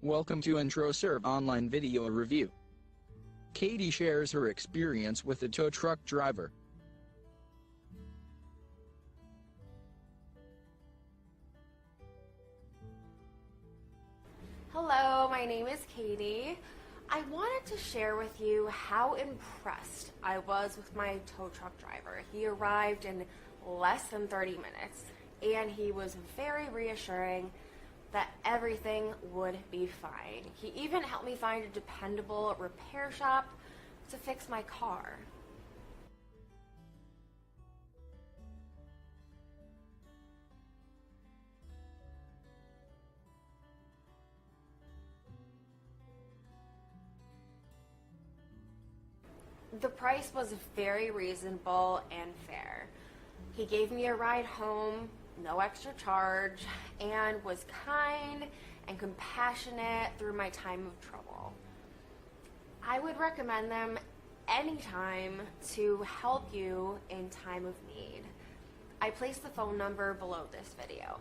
Welcome to IntroServe Online Video Review. Katie shares her experience with a tow truck driver. Hello, my name is Katie. I wanted to share with you how impressed I was with my tow truck driver. He arrived in less than 30 minutes and he was very reassuring that everything would be fine. He even helped me find a dependable repair shop to fix my car. The price was very reasonable and fair. He gave me a ride home, no extra charge, and was kind and compassionate through my time of trouble. I would recommend them anytime to help you in time of need. I placed the phone number below this video.